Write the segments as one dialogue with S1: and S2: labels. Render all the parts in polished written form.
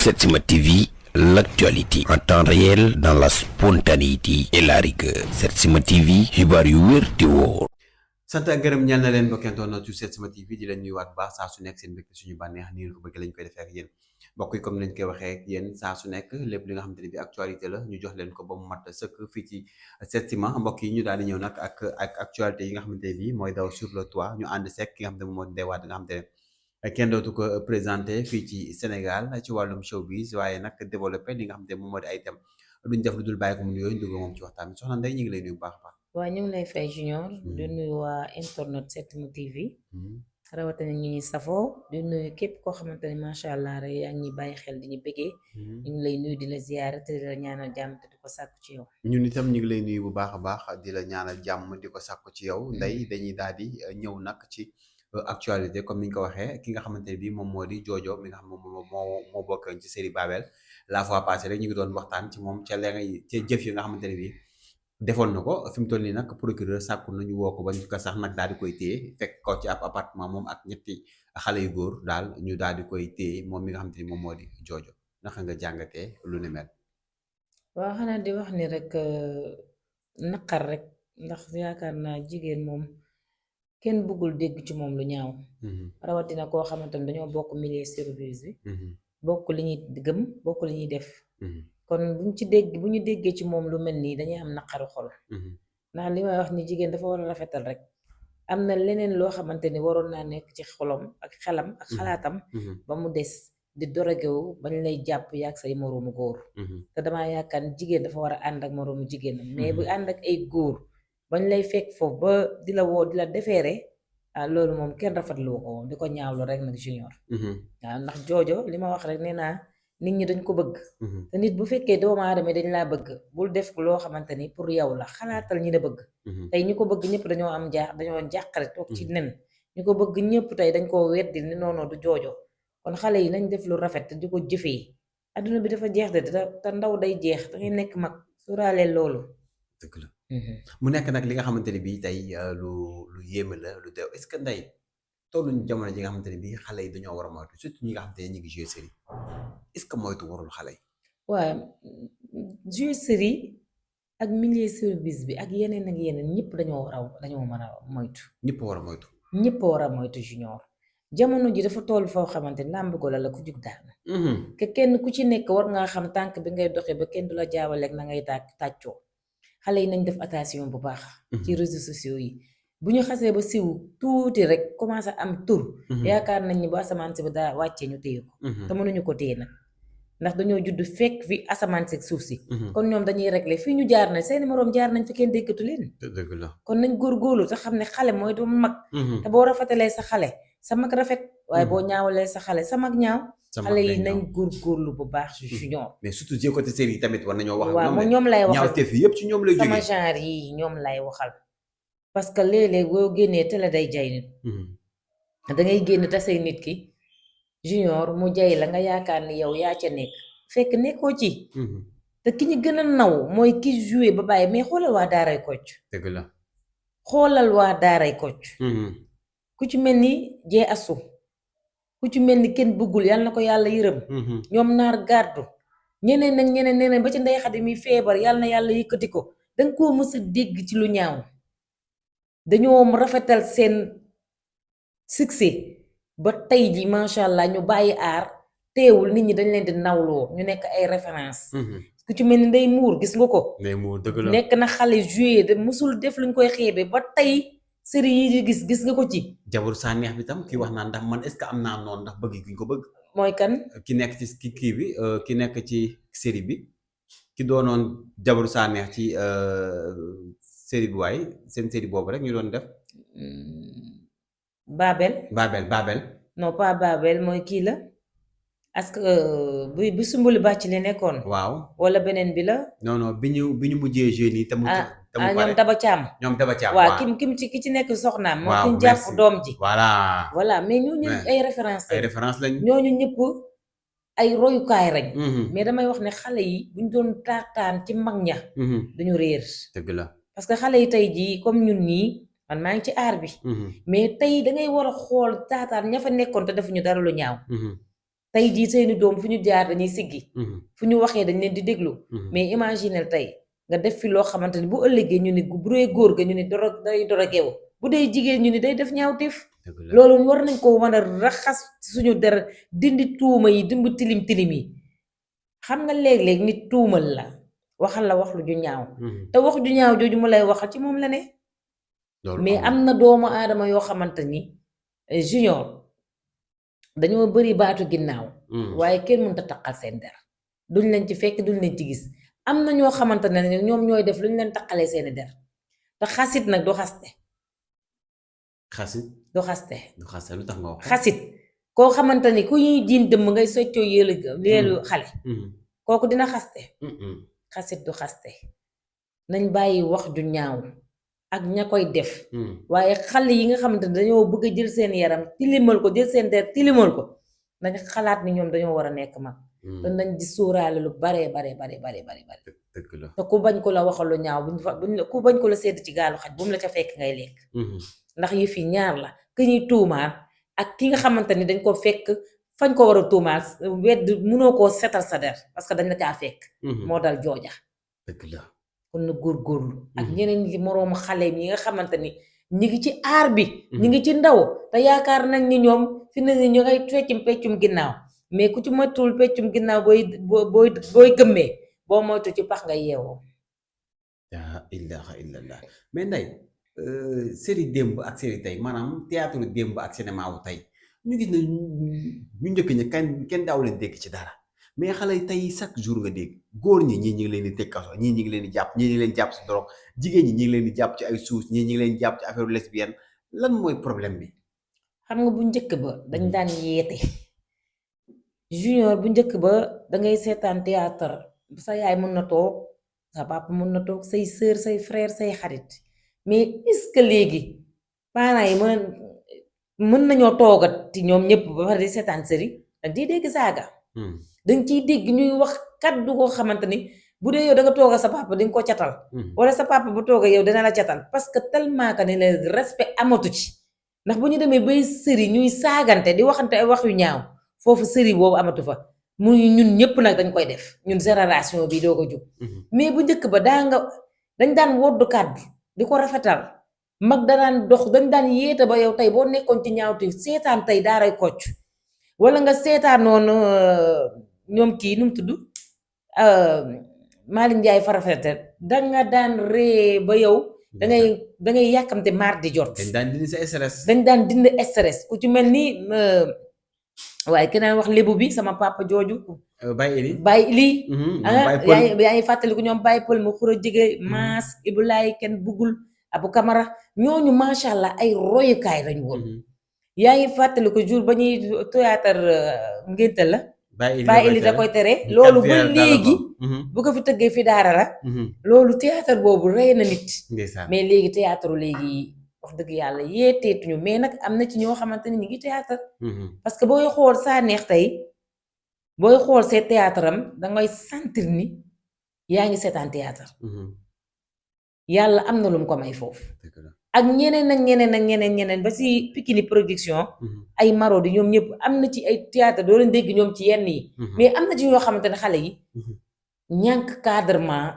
S1: Setsima TV, l'actualité en temps réel dans la spontanéité et la rigueur. Setsima TV, xibaar yu wér te wóor.
S2: sant ak gërëm ñal na leen bokkentoon ci Setsima TV di leen nuyuwaat bu baax saa su nekk seen mbégte suñu bànneex nii ko bëgg lañ koy defee ak yéen mbokk yi comme nañ koy waxee ak yéen saa su nekk lépp li nga xamante ne bi actualité la ñu jox leen ko ba mu mat sëkk fii ci Setsima mbokk yi ñu daal di ñëw nag ak actualité yi nga xamante ne bi mooy daw sur le toit ñu ànd sekk ki nga xamante ne moo Ndeye Wade nga xamante ne kenn dootu ko présenté fii ci Sénégal ci wàllum showbiz waaye nag développé li nga xamante ne moom moo di ay thème duñ def lu dul bàyyi ko mu nuyoo ñu dugg moom ci waxtaan bi soxna Ndeye ñu ngi lay nuyu bu baax a baax.
S3: waa ñu ngi lay fay Junior di nuyu waa internet Setsima TV rawatina ñi ñuy safoo di nuyu képp koo xamante ne macha allah rek yaa ngi ñuy bàyyi xel di ñu bëggee ñu ngi lay nuyu di la ziyaare te di la ñaanal jàmm te di ko sàkku ci yow.
S2: ñun itam ñu ngi lay nuyu bu baax a baax di la ñaanal jàmm di ko sàkku ci yow Ndeye dañuy daal di ñëw nag ci actualité comme ni ñu ko waxee ki nga xamante ne bii moom moo di Jojo mi nga xam moom moo bokk ci série Babel la fois passée rek ñu ngi doon waxtaan ci moom ca léegi ca jëf yi nga xamante ne bii defoon na ko fi mu toll nii nag procureur sàkku nañu woo ko ba ñu ko sax nag daal di koy téye fekk ko ci ab appartement moom ak ñetti xale yu góor daal ñu daal di koy téye moom mi nga xamante ni moom moo di Jojo naka nga jàngatee lu ni mel.
S3: waaw xanaa di wax ni rek naqar rek ndax yaakaar naa jigéen moom kenn bëggul dégg ci moom lu ñaaw. rawatina koo xamante ne dañoo bokk milieu showbiz bi. bokk li ñuy gëm bokk li ñuy def. kon bu ñu déggee ci moom lu mel nii dañuy am naqaru xol. ndax li may wax ni jigéen dafa war a rafetal rek. am na leneen loo xamante ni waroon naa nekk ci xolam ak xelam ak xalaatam. ba mu des di dorogewu bañ lay jàpp yaag say moroomu góor. te damaa yaakaar ni jigéen dafa war a ànd ak moroomu jigéenam. mais bu ànd ak ay góor bañ lay fekk foofu ba di la woo di la defeere loolu moom kenn rafetlu ko di ko ñaawlu rek nag Junior. waaw ndax Jojo li ma wax rek nee naa nit ñi dañ ko bëgg. te nit bu fekkee doomu aadama dañ laa bëgg bul def loo xamante ni pour yow la xalaatal ñi la bëgg. tey ñi ko bëgg ñëpp dañoo jàqare toog ci nen ñi ko bëgg ñëpp tey dañ koo weddi ni noonu du Jojo kon xale yi nañ def lu rafet te di ko jëfee adduna bi dafa jeex de te ndaw day jeex dangay nekk mag suuraaleel loolu.
S2: dëgg la mu nekk nag li nga xamante ne bii tey lu yéeme la lu teew est-ce que Ndeye tolluñu jamono ji nga xamante ne bii xale yi dañoo war a moytu surtout ñi nga xamante ne ñu ngi jouer série est-ce que moytu warul xale yi.
S3: waaw jouer série ak milieu showbiz bi ak yeneen ñëpp dañoo mën a moytu.
S2: ñëpp war a moytu.
S3: ñëpp war a moytu Junior jamono ji dafa toll foo xamante ni làmb gola la ku jug daan. ke kenn ku ci nekk war ngaa xam tànk bi ngay doxee ba kenn du la jaawaleeg na ngay tàccoo xale yi nañ def attention bu baax. ci réseaux sociaux yi. bu ñu xasee ba siw tuuti rek commencé am tur. yaakaar nañ ni bu asamaan si ba daa wàccee ñu téye ko. te mënuñu ko téye nag ndax dañoo judd fekk fi asamaan si suuf si. kon ñoom dañuy régler fii ñu jaar nañ seeni moroom jaar nañ fi kenn déggatu leen.
S2: dëgg la
S3: kon nañ góorgóorlu te xam ne xale mooy doon mag. te boo rafetalee sa xale sa mag rafet. waaye boo ñaawalee sa xale sa mag ñaaw. xale yi nañ góorgóorlu bu baax ci Junior.
S2: mais surtout ci côté série yi tamit war nañoo wax.
S3: waaw moom ñoom lay waxal
S2: ñaawteef yëpp ci ñoom lay jógee
S3: sama genre yi ñoom lay waxal. parce que léeg-léeg boo génnee télé day jay nit. da ngay génn tasay nit ki Junior mu jay la nga yaakaar ni yow yaa ca nekk fekk nekkoo ci. te ki ñu gën a naw mooy ki joué ba bàyyi mais xoolal waa daaray Kocc.
S2: dëgg la
S3: xoolal waa daaray Kocc. ku ci mel ni jee asu ku ci mel ni kenn bëggul yàlla na ko yàlla yërëm. ñoom naar gàddu ñeneen nag ñeneen ba ci Ndey Xadi mi feebar yàlla na yàlla yëkkati ko danga koo mës a dégg ci lu ñaaw. dañoo rafetal seen succès ba tey ji macha allah ñu bàyyi aar teewul nit ñi dañ leen di nawloo ñu nekk ay référence ku ci mel ni Ndey Muur gis nga ko.
S2: Ndey Muur dëgg la
S3: nekk na xale joué de musul def luñ koy xeebe ba tey série yi di gis nga ko ci.
S2: jabaru saa neex bi tam kii wax naa ndax man est-ce que am naa noonu ndax bëgg gi ñu ko bëgg.
S3: mooy kan.
S2: ki nekk ci kii bi ki nekk ci série bi ki doonoon jabaru saa neex ci. série bi waaye seen série boobu rek ñu doon def. Babel.
S3: non pas Babel mooy kii la. est-ce que bu Sumbulu bàcc li nekkoon.
S2: waaw
S3: wala beneen bi la.
S2: non bi ñu mujjee jeunes yi. te mu pare
S3: ñoom Daba Thiam. waaw ki ci nekk soxnaam. moo ki jàpp doom ji. voilà mais ñooñu ay référence lañ. ñooñu ñëpp ay royukaay lañ. mais damay wax ne xale yi buñ doon taataan ci mag ña. dañu réer.
S2: dëgg la.
S3: parce que xale yi tey jii comme ñun nii man maa ngi ci aar bi. mais tey dangay war a xool taataan ña fa nekkoon te defuñu dara lu ñaaw. tey jii seeni doom fu ñu jaar dañuy siggi fu ñu waxee dañ leen di déglu mais imaginel tey nga def fi loo xamante ni bu ëllëgee ñu ni bu dee góor ga ñu ni day dorogewu bu dee jigéen ñu ni day def ñaawteef loolu war nañ ko mën a raxas suñu der dindi tuuma yi dimb tilim tilim yi xam nga léeg-léeg nit tuumal la waxal la wax lu ju ñaaw te wax ju ñaaw jooju mu lay waxal ci moom la ne mais am na doomu aadama yoo xamante ni junior dañoo bari baatu ginnaaw waaye kenn mënut a taqal seen der duñ leen ci fekk duñ leen ci gis am na ñoo xamante ne ñoom ñooy def lu ñu leen taqalee seeni der te xasit nag du xaste du xaste
S2: lu tax nga wax
S3: xasit koo xamante ni ku ñuy jiin dëmm ngay soccoo leelu xale kooku dina xaste xasit du xaste nañ bàyyi wax ju ñaaw ak ña koy def waaye xale yi nga xamante ne dañoo bëgg a jël seen yaram tilimal ko jël seen der tilimal ko nañ xalaat ni ñoom dañoo war a nekk mag te nañ di sóoraale lu bare te ku bañ ko la waxal lu ñaaw ku bañ ko la sedd ci gaalu xaj bu mu la ca fekk ngay lekk ndax yëf yi ñaar la ki ñuy tuumaal ak ki nga xamante ni dañ ko fekk fañ ko war a tuumaal wedd mënoo koo setal sa der parce que dañ la caa fekk moo dal jooja kon na góorgóorlu ak ñeneen ñi moroomu xale yi nga xamante ni ñi ngi ci aar bi ñi ngi ci ndaw te yaakaar nañ ni ñoom fi ne ni ñu ngay peccum ginnaaw mais ku ci moytuwul peccum ginnaaw booy gëmmee boo moytu ci pax nga yeewoo
S2: yaa ilaha illallah mais nday série démb ak série tey maanaam théâtre démb ak cinéma wu tey ñu gis na ñu njëkk ñi kenn daaw leen dégg ci dara mais xale yi tey chaque jour nga dégg góor ñi ñii ñi ngi leen di tëj kaso ñii ñi ngi leen di jàpp ñii ñi ngi leen di jàpp si drogue jigéen ñi ñi ngi leen di jàpp ci ay suus ñii ñi ngi leen di jàpp ci affaire lesbienne lan mooy problème bi
S3: xam nga bu njëkk ba dañ daan yeete junior bu njëkk ba dangay seetaan théâtre sa yaay mën na toog sa papa mën na toog say sœur say frère say xarit mais est-ce que léegi parents yi mën nañoo toogat ñoom ñëpp ba pare di seetaan série dañ ciy dégg saaga dañ ciy dégg ñuy wax kaddu koo xamante ni bu dee yow da nga tooga sa papa di nga ko catal wala sa papa bu tooga yow dina la catal parce que tellement que ni la respect amatu ci ndax bu ñu demee bay série ñuy saagante di waxante ay wax yu ñaaw foofu série boobu amatu fa muy ñun ñëpp nag dañ koy def ñun génération bi doo ko jóg mais bu njëkk ba dañ daan woddu kàddu di ko rafetal mag danaan dox dañ daan yéete ba yow tey boo nekkoon ci ñaawte seetaan tey daaray kocc wala nga seetaan noonu ñoom kii nu mu tudd Malick Ndiaye farafete danga daan ree ba yow dangay yàkkamte mardi jot
S2: dañ daan dindi sa stress
S3: dañ daan dindi stress ku ci mel ni waaye keneen wax lébu bi sama papa jooju Baye Ili yaa ngi fàttaliku ñoom Baye Pël mu xura jege maas Ibulaay kenn buggul Abu Kamara ñooñu macha allah ay royukaay lañu woon yaa ngi fàttaliku jour ba ñuy théâtre ngénte la Baye Ili da koy tere loolu ba léegi bu ko fi tëggee fi daara la loolu théâtre boobu rey na nit mais léegi théâtre léegi wax dëgg yàlla yeeteetuñu mais nag am na ci ñoo xamante ni ñu ngi théâtre parce que booy xool saa neex tey booy xool see théâtre am dangay sentir ni yaa ngi seetaan théâtre yàlla am na lu mu ko may foofu ak ñeneen ba si Pikini production ay Marodi ñoom ñëpp am na ci ay théâtre doo leen dégg ñoom ci yenn yi mais am na ci ñoo xamante ne xale yi ñàkk cadrement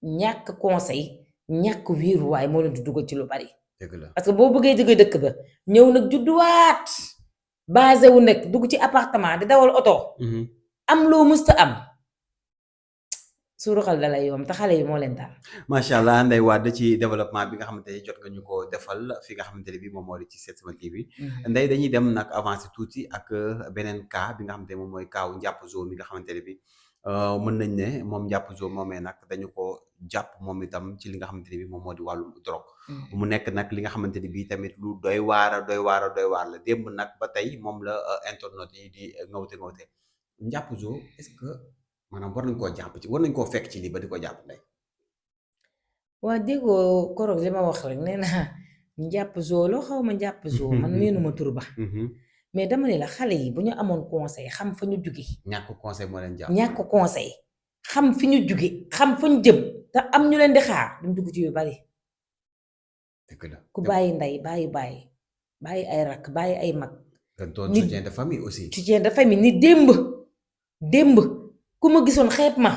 S3: ñàkk conseil ñàkk wéeruwaay moo leen di dugal ci lu bari parce que boo bëggee jóge dëkk ba ñëw nag judduwaat basé wu nekk dugg ci appartement di dawal oto am loo mësta am suuru xal da lay yoom te xale yi moo leen daal
S2: macha allah Ndeye Wade ci développement bi nga xamante ne jot nga ñu ko defal fi nga xamante ne bi moom moo di ci Setsima TV Ndeye dañuy dem nag avancé tuuti ak beneen cas bi nga xamante ne moom mooy cas wu Ndiapp Zo mi nga xamante ne bi mën nañ ne moom Ndiapp Zo moomee nag dañu ko jàpp moom itam ci li nga xamante ne bi moom moo di wàllum drogue mu nekk nag li nga xamante ne bi tamit lu doy waar la démb nag ba tey moom la internet yi di ngawte Ndiapp Zo est-ce que maanaam war nañ koo jàpp ci war nañ koo fekk ci lii ba di ko jàpp Ndeye
S3: waa déggoo koroog li ma wax rek nee naa Ndiapp Zo loo xaw ma Ndiapp Zo man meenuma tur ba mais dama ne la xale yi bu ñu amoon conseil xam fa ñu jóge
S2: ñàkk conseil moo leen jàpp
S3: ñàkk conseil xam fi ñu jóge xam fa ñu jëm te am ñu leen di xaar duñ dugg ci yu bari ku bàyyi ndey bàyyi ay rakk bàyyi ay mag
S2: te doon soutien de famille aussi.
S3: soutien de famille ni démb ku ma gisoon xeeb ma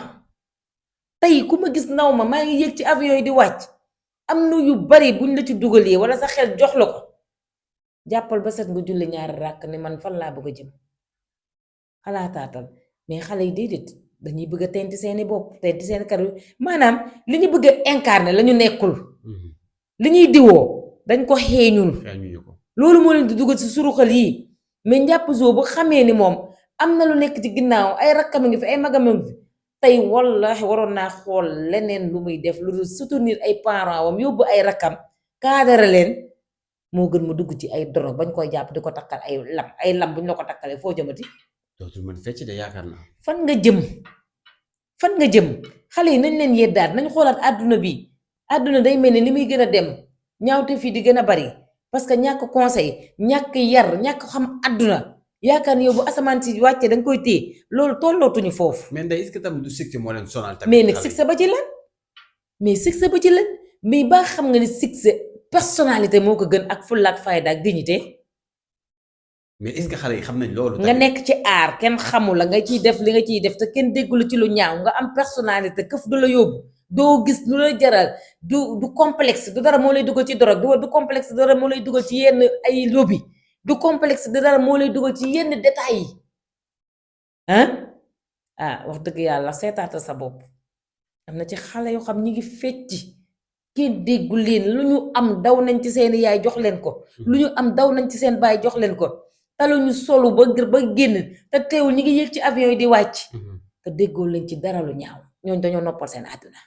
S3: tey ku ma gis naw ma maa ngi yéeg ci avion yi di wàcc am na yu bari buñ la ci dugalee wala sa xel jox la ko jàppal ba set nga julli ñaari ràkk ni man fan laa bëgg a jëm xalaataatal mais xale yi déedéet dañuy bëgg a tenti seeni bopp tenti seeni kar maanaam li ñu bëgg a incarner la ñu nekkul li ñuy diwoo dañ ko xeeñul loolu moo leen di dugal ci suruxal yi mais njàpp zoo bu xamee ni moom am na lu nekk ci ginnaaw ay rakkam ngi fi ay magam ngi fi tey wallahi waroon naa xool leneen lu muy def lu dul soutenir ay parents wam yóbbu ay rakkam kaadara leen moo gën mu dugg ci ay dorog bañ koy jàpp di ko takkal ay lam buñ la ko takkalee foo jëmati
S2: dootul mën fecc de yaakaar naa
S3: fan nga jëm xale yi nañ leen yeddaat nañ xoolaat àdduna bi àdduna day mel ni li muy gën a dem ñaawte fii di gën a bari parce que ñàkk conseil ñàkk yar ñàkk xam àdduna yaakaar ni yow bu asamaan si wàccee danga koy téye loolu tollootuñu foofu.
S2: mais ndey est-ce que tamit du succès moo leen sonal tamit.
S3: mais nag succès ba ci lan mais ba xam nga ni succès personnalité moo ko gën ak fulla ak fayda ak dignité.
S2: mais est-ce que xale yi xam nañ loolu.
S3: nga nekk ci aar kenn xamul la nga ciy def li nga ciy def te kenn déggul ci lu ñaaw nga am personnalité këf du la yóbbu doo gis lu la jaral du complexe du dara moo lay dugal ci drogue du complexe du dara moo lay dugal ci yenn ay lobby du complexe du dara moo lay dugal ci yenn détails yi wax dëgg yàlla seetaata sa bopp am na ci xale yoo xam ñi ngi fecci kenn déggu leen lu ñu am daw nañ ci seen yaay jox leen ko lu ñu am daw nañ ci seen baay jox leen ko talu ñu solu ba génn te teewul ñi ngi yéeg ci avion yi di wàcc te déggoo leen ci dara lu ñaaw ñooñ dañoo noppal seen àdduna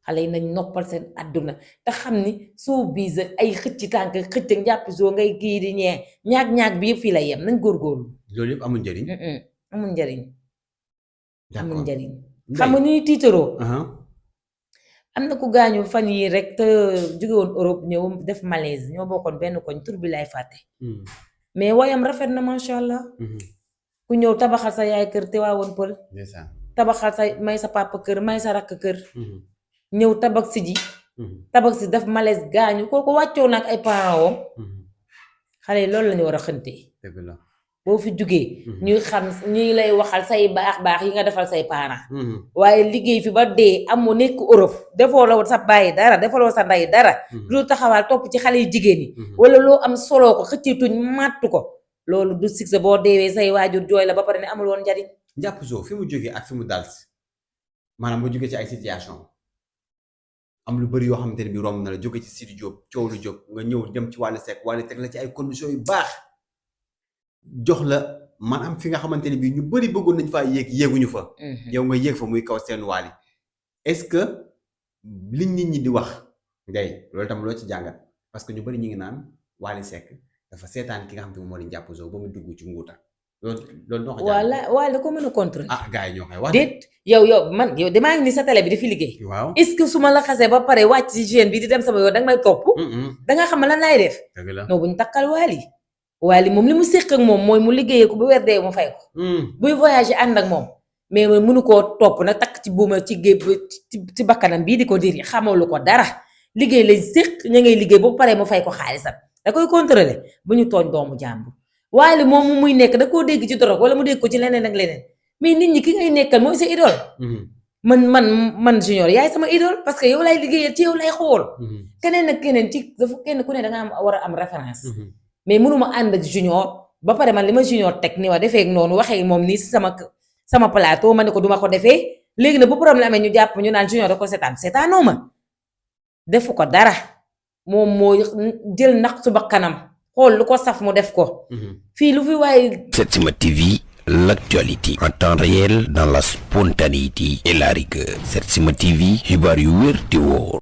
S3: xale yi nañ noppal seen àdduna te xam ni soo biise ay xëcc tànk xëcc njàpp soo ngay kii di ñee ñaag bi yëpp fii la yem nañ góorgóorlu
S2: loolu yëpp amul njëriñ
S3: amul njëriñ xam nga ñuy tiitaroo am na ku gaañu fan yi rek te jóge woon Europe ñëw def malaise ñoo bokkoon benn koñ tur bi lay fàtte mais wayam rafet na macha allah ku ñëw tabaxal sa yaay kër te waa woon pël tabaxal sa may sa papa kër may sa rakk kër ñëw tabax si def malaise gaañu kooku wàccoo nag ay parents wam xale yi loolu lañu war a xëntee boo fi jugee ñuy xam ñuy lay waxal say baax yi nga defal say parents waaye liggéey fi ba dee amoo nekk Europe defoo la sa bàyyi dara defaloo sa ndey dara lu taxawaal topp ci xale yu jigéen yi wala loo am soloo ko xëccituñ màttu ko loolu du succès boo deewee say waajur jooy la ba pare ne amul woon njariñ
S2: njàpp soo fi mu jógee ak fi mu dal si maanaam mu jógee ci ay situation am lu bëri yoo xamante ne bi romb na la jóge ci Sidi Diop coow lu jóg nga ñëw dem ci Wally Seck Wally teg la ci ay conditions yu baax jox la maanaam fi nga xamante ne bi ñu bëri bëggoon nañ faa yéeguñu fa yow nga yéeg fa muy kaw seen Wally est-ce que li nit ñi di wax ngay loolu tam loo ci jàngat parce que ñu bëri ñu ngi naan Wally Seck dafa seetaan ki nga xam te moo di njàpp soo ba mu dugg ci nguuta loolu noo ko jàngat
S3: Wally ko mën a contrôler
S2: gars yi ñoo koy wax
S3: déet yow damaa ngi ni sa télé bi di fi liggéey
S2: waaw
S3: est-ce que su ma la xasee ba pare wàcc ci jeune bi di dem sama yoon danga may topp danga xam lan laay def non bu ñu takkal Wally moom li mu séq ak moom mooy mu liggéeyee ko bu weer dee mu fay ko buy voyager ànd ak moom mais mënu koo topp nag takk ci buuma ci géej ci bakkanam bii di ko diri xamalu ko dara liggéey lañ séq ña ngay liggéey bu paree mu fay ko xaalisam da koy contrôler bu ñu tooñ doomu jàmbur Wally moom muy nekk da koo dégg ci dorog wala mu dégg ko ci leneen ak leneen mais nit ñi ki ngay nekkal mooy sa idole man Junior yaay sama idole parce que yow lay liggéeyal ci yow lay xool keneen ak keneen ci dafa kenn ku ne danga am war a am référence mais mënuma ànd ak Junior ba pare man li ma Junior teg ni wa defee noonu waxee moom nii si sama plateau ma ne ko duma ko defee léegi nag bu problème amee ñu jàpp ñu naan Junior da ko seetaanoo ma defu ko dara moom moo jël naq su bakkanam xool lu ko saf mu def ko fii lu fi waaye
S1: Setsima TV, l'actualité en temps réel dans la spontanéité et la rigueur. Setsima TV, xibaar yu wér te wóor